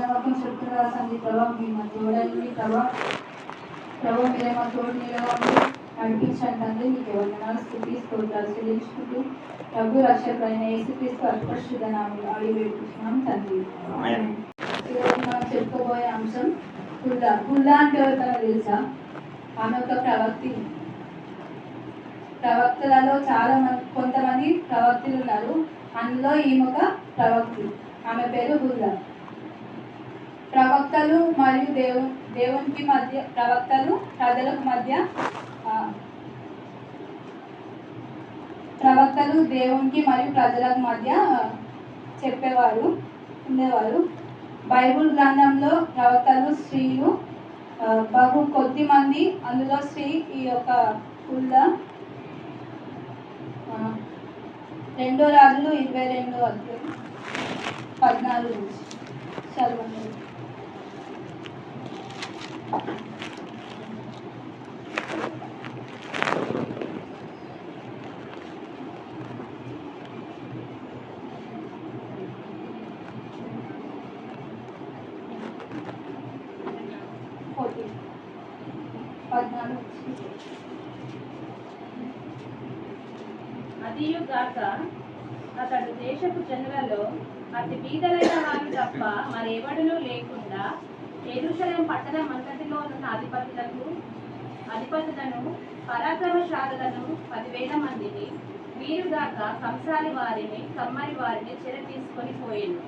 వాక్యం చెప్తున్న సంధి ప్రభావ మీ మా తోడండి ప్రభావ మీరే మా తోడు నీడగా ఉండి నడిపించండి తండ్రి. మీకు వందనాలు స్తుతి స్తోత్రాలు చెల్లించుకుంటూ ప్రభు రక్షకుడైన యేసుక్రీస్తు అపరిశుద్ధ నామములో అడిగి వేడుకుంటున్నాం తండ్రి. ఈరోజు మనం చెప్పుకోబోయే అంశం హుల్లా అంటే ఎవరికైనా తెలుసా? ఆమె ఒక ప్రవక్తలలో చాలా కొంతమంది ప్రవక్తులు ఉన్నారు. అందులో ఈమె ఒక ప్రవక్తి. ఆమె పేరు హుల్లా. ప్రవక్తలు మరియు దేవునికి మధ్య, ప్రవక్తలు ప్రజలకు మధ్య, ప్రవక్తలు దేవునికి మరియు ప్రజలకు మధ్య చెప్పేవారు ఉండేవారు. బైబుల్ గ్రంథంలో ప్రవక్తలు స్త్రీలు బహు కొద్ది మంది. అందులో స్త్రీ ఈ యొక్క హుల్లా. 2 రాజులు 22 అధ్యాయం 14 నుంచి చదవండి. అదియుగాక అతడు దేశపు జనులలో అతి బీదలైన వారు తప్ప మరెవడునూ లేకుండా యెరూషలేము పట్టణమంతటిలో ఉన్న అధిపతులను పరాక్రమశాలులను 10,000 మందిని వీరుగాక కంసాలి వారిని కమ్మరి వారిని చెర తీసుకొని పోయిండు.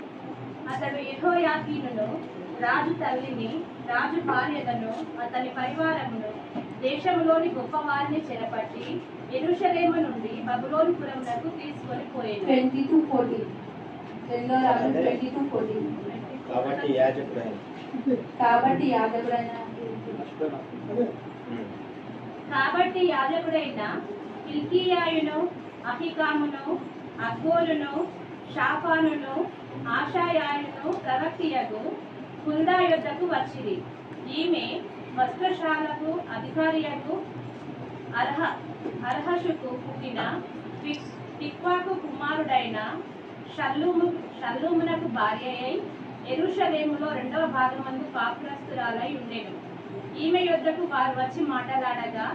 అతడు యెహోయాకీనును రాజు తల్లిని రాజు భార్యలను అతని పరివారమును దేశంలోని గొప్ప వారిని చెరపట్టి యెరూషలేము నుండి బబులోను పురమునకు తీసుకొని పోయిండు. 22:14 కాబట్టి యాజకుడైన హిల్కీయాయును అహికామును అక్బోరును షాఫానును ఆషాయాయును ప్రవక్తియగు హుల్దా యొద్దకు వచ్చిరి. ఈమె వస్త్రశాలకు అధికారియగు అర్హషుకు పుట్టిన తిక్వాకు కుమారుడైన షల్లూమునకు భార్య అయి యెరూషలేములో 2వ భాగమందు కాపురస్తురాలై ఉండెను. ఈమె యొద్దకు వారు వచ్చి మాట్లాడగా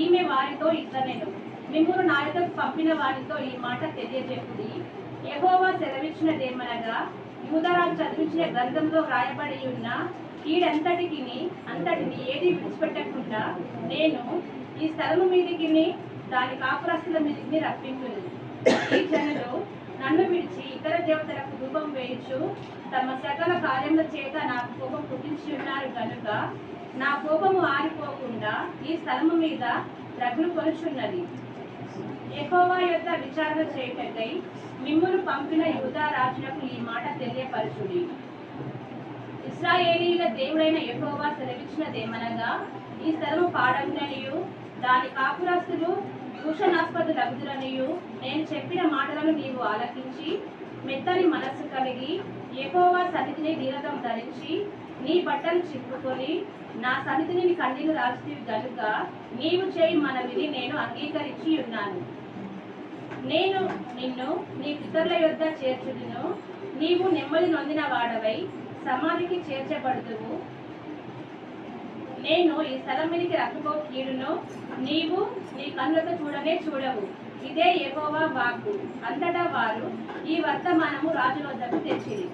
ఈమె వారితో ఇట్లనెను, మిమ్మును నా యొద్దకు పంపిన వారితో ఈ మాట తెలియజెప్పుడి. యెహోవా సెలవిచ్చినదేమనగా, యూదారాజు చదివించిన గ్రంథంలో వ్రాయబడి ఉన్న కీడంతటిని ఏది విడిచిపెట్టకుండా నేను ఈ స్థలము మీదికి దాని కాపురస్తుల మీదికి రప్పించును. ఈ జనులు నన్ను విడిచి ఇతర దేవతలకు ధూపం వేయించు తమ సకల కార్యముల చేత నాకు కోపం పుట్టించి ఉన్నారు కనుక నా కోపము ఆరిపోకుండా ఈ స్థలము మీద రగులు కొలుచున్నది. యెహోవా యొద్ద విచారణ చేయుటకై మిమ్మును పంపిన యూదా రాజులకు ఈ మాట తెలియపరచుడి. ఇశ్రాయేలీయుల దేవుడైన యెహోవా సెలవిచ్చినదేమనగా, ఈ స్థలము పాడగుననియు దాని కాపురస్తులు దూషణాస్పదులగుదురనియు నేను చెప్పిన మాటలను నీవు ఆలకించి మెత్తని మనస్సు కలిగి యెహోవా సన్నిధిని దీనతం ధరించి నీ బట్టలు చింపుకొని నా సన్నిధిని కన్నీళ్లు రాల్చితివి గనుక నీవు చేయి మనవిని నేను అంగీకరించి ఉన్నాను. నేను నిన్ను నీ పితరుల యొద్ద చేర్చుదును. నీవు నెమ్మది నొందిన వాడవై సమాధికి చేర్చబడుదువు. నేను ఈ స్థలం మీదకి రక్కబో కీడును నీవు నీ కన్నులతో చూడవు. ఇదే యెహోవా వాక్కు. అంతటా వారు ఈ వర్తమానము రాజు వద్దకు తెచ్చిరి.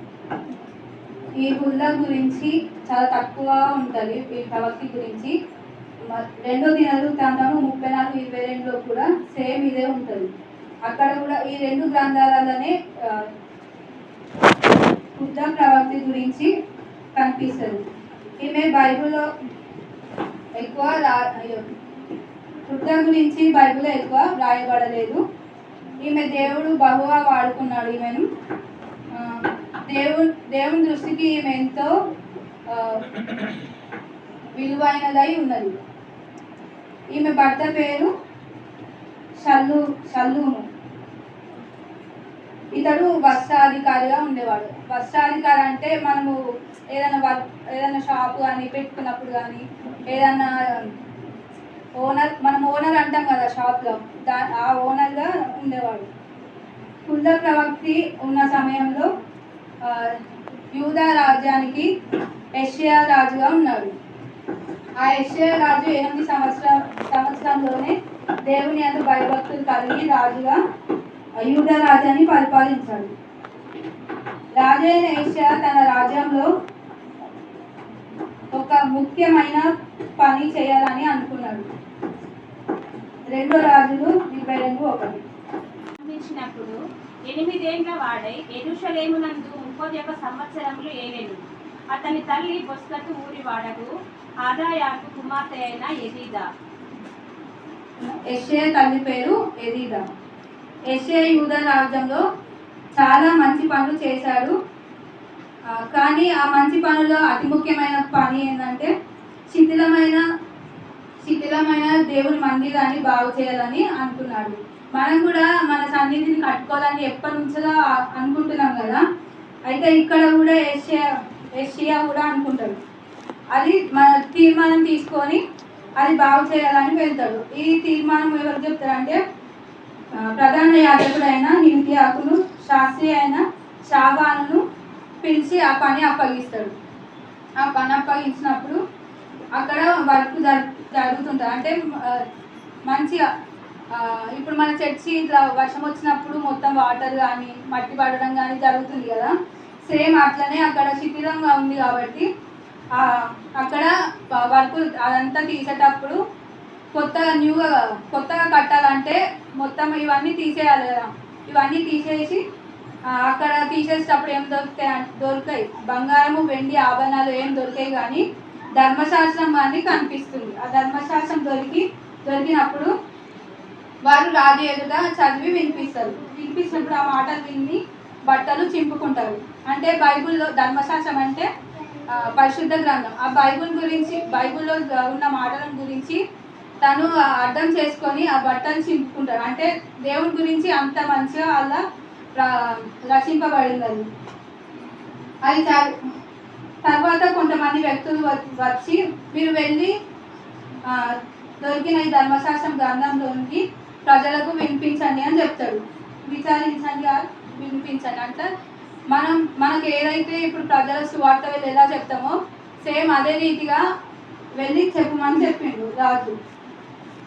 ఈ హుల్లా గురించి చాలా తక్కువ ఉంటుంది. ఈ ప్రవక్తి గురించి 2 దినవృత్తాంతము 34:22 కూడా సేమ్ ఇదే ఉంటుంది. అక్కడ కూడా ఈ 2 గ్రంథాలలోనే హుల్లా ప్రవక్తి గురించి కనిపిస్తుంది. ఈమె బైబిల్లో ఎక్కువ హుల్లా గురించి బైబిల్లో ఎక్కువ రాయబడలేదు. ఈమె దేవుడు బహుగా వాడుకున్నాడు. ఈమెను దేవుని దృష్టికి ఈమె ఎంతో విలువైనదై ఉన్నది. ఈమె భర్త పేరు షల్లూము. ఇతడు వస్త్రాధికారిగా ఉండేవాడు. వస్త్రాధికారి అంటే మనము ఏదైనా షాపు కానీ పెట్టుకున్నప్పుడు కానీ ఏదన్నా మనం ఓనర్ అంటాం కదా షాప్లో, ఆ ఓనర్గా ఉండేవాడు. హుల్దా ప్రవక్తి ఉన్న సమయంలో యూదా రాజ్యానికి యెషయా రాజుగా ఉన్నాడు. ఆ యెషయా రాజు 8 సంవత్సరంలోనే దేవుని యందు భయభక్తులు కలిగి రాజుగా యూదా రాజ్యాన్ని పరిపాలించాడు. రాజు అయిన యెషయా తన రాజ్యంలో ఒక ముఖ్యమైన పని చేయాలని అనుకున్నాడు. 2 రాజులు 22:1. అందించినప్పుడు 8 ఏండ్ల వాడై యెరూషలేమునందు 31 సంవత్సరములు ఏలెను. అతని తల్లి బొస్కతు ఊరి వాడకు ఆదాయాకు కుమార్తె అయిన ఎదీదా. యెషయా తల్లి పేరు ఎదీదా. యెషయా యూదా రాజ్యంలో చాలా మంచి పనులు చేశాడు. కానీ ఆ మంచి పనుల్లో అతి ముఖ్యమైన పని ఏంటంటే శిథిలమైన దేవుని మందిరాన్ని బాగు చేయాలని అనుకున్నాడు. మనం కూడా మన సన్నిధిని కట్టుకోవాలని ఎప్పటి నుంచో అనుకుంటున్నాం కదా. అయితే ఇక్కడ కూడా యెషయా కూడా అనుకుంటాడు. అది మన తీర్మానం తీసుకొని అది బాగు చేయాలని వెళ్తాడు. ఈ తీర్మానం ఎవరు చెప్తారంటే ప్రధాన యాజకుడైన హిల్కీయాకును శాస్త్రి అయిన షాబానును పిలిచి ఆ పని అప్పగిస్తాడు. ఆ పని అప్పగించినప్పుడు అక్కడ వర్క్ జరుగుతుంటుంది. అంటే మంచిగా ఇప్పుడు మన చర్చి ఇట్లా వర్షం వచ్చినప్పుడు మొత్తం వాటర్ కానీ మట్టి పడడం కానీ జరుగుతుంది కదా. సేమ్ అట్లనే అక్కడ శిథిలంగా ఉంది కాబట్టి అక్కడ వర్క్ అదంతా తీసేటప్పుడు కొత్తగా కట్టాలంటే మొత్తం ఇవన్నీ తీసేయాలి కదా. ఇవన్నీ తీసేసి అక్కడ తీసేసేటప్పుడు ఏం దొరుకుతాయి బంగారము వెండి ఆభరణాలు ఏం దొరికాయి, కానీ ధర్మశాస్త్రం అని కనిపిస్తుంది. ఆ ధర్మశాస్త్రం దొరికినప్పుడు వారు రాజు ఎదుట చదివి వినిపిస్తున్నప్పుడు ఆ మాటలు విని బట్టలు చింపుకుంటారు. అంటే బైబిల్లో ధర్మశాస్త్రం అంటే పరిశుద్ధ గ్రంథం. ఆ బైబిల్లో ఉన్న మాటల గురించి తను అర్థం చేసుకొని ఆ బట్టలు చింపుకుంటాడు. అంటే దేవుని గురించి అంత మంచిగా అలా రచింపబడింది. అది తర్వాత కొంతమంది వ్యక్తులు వచ్చి మీరు వెళ్ళి దొరికిన ఈ ధర్మశాస్త్రం గ్రంథంలోనికి ప్రజలకు వినిపించండి అని చెప్తాడు. విచారించండి, వినిపించండి అంటే మనకు ఏదైతే ఇప్పుడు ప్రజల సువార్త వెళ్ళి ఎలా చెప్తామో సేమ్ అదే రీతిగా వెళ్ళి చెప్పమని చెప్పిండు రాజు.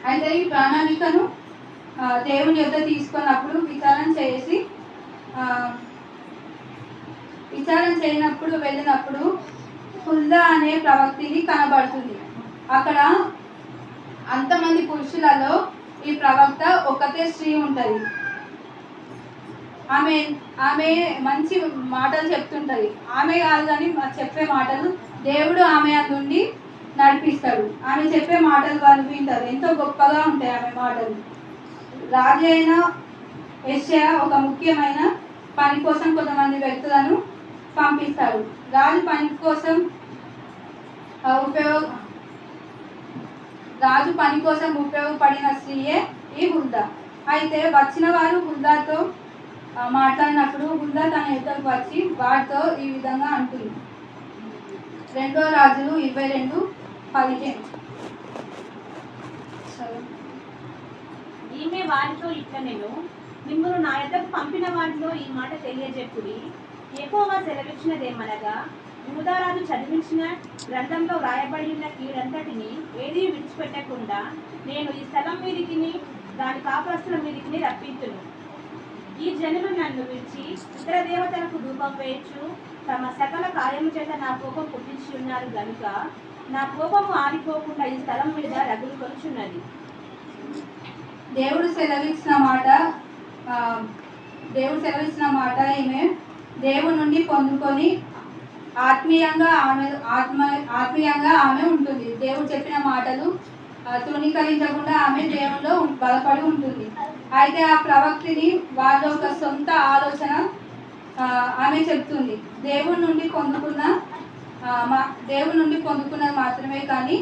అయితే ఈ ప్రణాళికను దేవుని యొద్ద తీసుకున్నప్పుడు విచారణ చేయనప్పుడు వెళ్ళినప్పుడు హుల్దా అనే ప్రవక్తిని కనబడుతుంది. అక్కడ అంతమంది పురుషులలో ఈ ప్రవక్త ఒక్కతే స్త్రీ ఉంటుంది. ఆమె మంచి మాటలు చెప్తుంటది. ఆమె కాదు కానీ చెప్పే మాటలు దేవుడు ఆమె నుండి నడిపిస్తాడు. ఆమె చెప్పే మాటలు వాళ్ళు వింటారు. ఎంతో గొప్పగా ఉంటాయి ఆమె మాటలు. రాజు అయిన యెషయా ఒక ముఖ్యమైన పని కోసం కొంతమంది వ్యక్తులను పంపిస్తాడు. రాజు పని కోసం ఉపయోగపడిన స్త్రీయే ఈ హుల్దా. అయితే వచ్చిన వారు హుల్దాతో మాట్లాడినప్పుడు హుల్దా తన ఎదురుకు వచ్చి వారితో ఈ విధంగా అంటుంది. 2 రాజులు 22:15. ఈమె వారితో ఇట్లనెను, మిమ్మును నా యొద్దకు పంపిన వారిలో ఈ మాట తెలియజెప్పుడి. యెహోవా సెలవిచ్చినదేమనగా, యూదారాజు చదివించిన గ్రంథంలో వ్రాయబడి ఉన్న కీడంతటిని ఏదీ విడిచిపెట్టకుండా నేను ఈ స్థలం మీదికి దాని కాపురస్తుల మీదికి రప్పించును. ఈ జనులు నన్ను విడిచి ఇతర దేవతలకు ధూపం వేయచ్చు, తమ సకల కార్యము చేత నా కోపం పుట్టించి ఉన్నారు గనుక నా కోపము ఆరిపోకుండా ఈ స్థలం మీద రగులు కొలుచున్నది. దేవుడు సెలవిచ్చిన మాట ఈమె దేవుడి నుండి పొందుకొని ఆత్మీయంగా ఆమె ఉంటుంది. దేవుడు చెప్పిన మాటలు తృణీకరించకుండా ఆమె దేవునిలో బలపడి ఉంటుంది. అయితే ఆ ప్రవక్తిని వాళ్ళ ఒక సొంత ఆలోచన ఆమె చెప్తుంది. దేవుడి నుండి పొందుకున్నది మాత్రమే, కానీ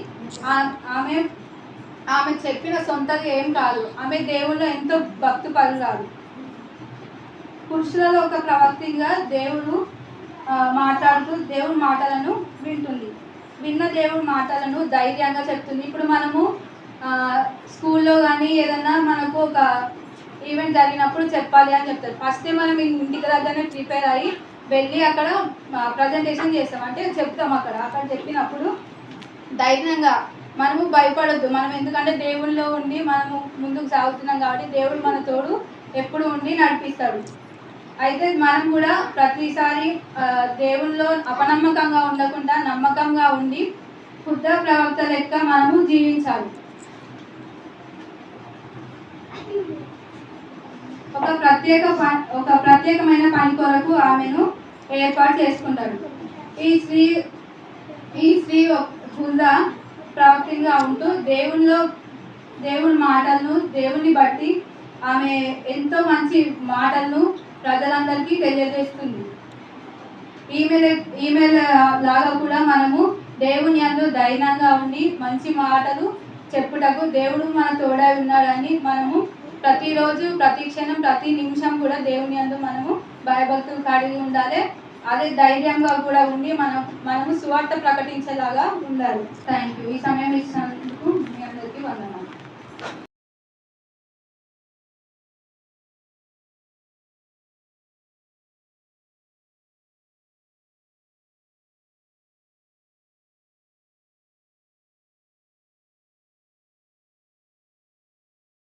ఆమె చెప్పిన సొంతగా ఏం కాదు. ఆమె దేవుళ్ళు ఎంతో భక్తి పరురాలు. పురుషులలో ఒక ప్రవక్తిగా దేవుడు మాట్లాడుతూ దేవుడి మాటలను వింటుంది. విన్న దేవుడి మాటలను ధైర్యంగా చెప్తుంది. ఇప్పుడు మనము స్కూల్లో కానీ ఏదన్నా మనకు ఒక ఈవెంట్ జరిగినప్పుడు చెప్పాలి అని చెప్తారు. ఫస్ట్ మనం ఇంటికి దగ్గరనే ప్రిపేర్ అయ్యి వెళ్ళి అక్కడ ప్రజెంటేషన్ చేస్తాం, అంటే చెప్తాం. అక్కడ చెప్పినప్పుడు ధైర్యంగా మనము భయపడొద్దు. మనం ఎందుకంటే దేవుళ్ళలో ఉండి మనము ముందుకు సాగుతున్నాం కాబట్టి దేవుడు మన తోడు ఎప్పుడు ఉండి నడిపిస్తాడు. అయితే మనం కూడా ప్రతిసారి దేవుళ్ళలో అపనమ్మకంగా ఉండకుండా నమ్మకంగా ఉండి శుద్ధ ప్రవక్త లెక్క మనము జీవించాలి. ఒక ప్రత్యేకమైన పని కొరకు ఆమెను ఏర్పాటు చేసుకుంటాడు. ఈ స్త్రీ హుదా ప్రవక్తగా ఉంటూ దేవుని మాటలను దేవుని బట్టి ఆమె ఎంతో మంచి మాటలను ప్రజలందరికీ తెలియజేస్తుంది. ఈమె లాగా కూడా మనము దేవుని యందు ధైర్యంగా ఉండి మంచి మాటలు చెప్పుటకు దేవుడు మన తోడై ఉన్నాడని మనము ప్రతిరోజు ప్రతి క్షణం ప్రతి నిమిషం కూడా దేవుని యందు మనము భయభక్తులు కలిగి ఉండాలి. అదే ధైర్యంగా కూడా ఉండి మనము సువార్త ప్రకటించేలాగా ఉండాలి. Thank you. ఈ సమయం ఇచ్చిన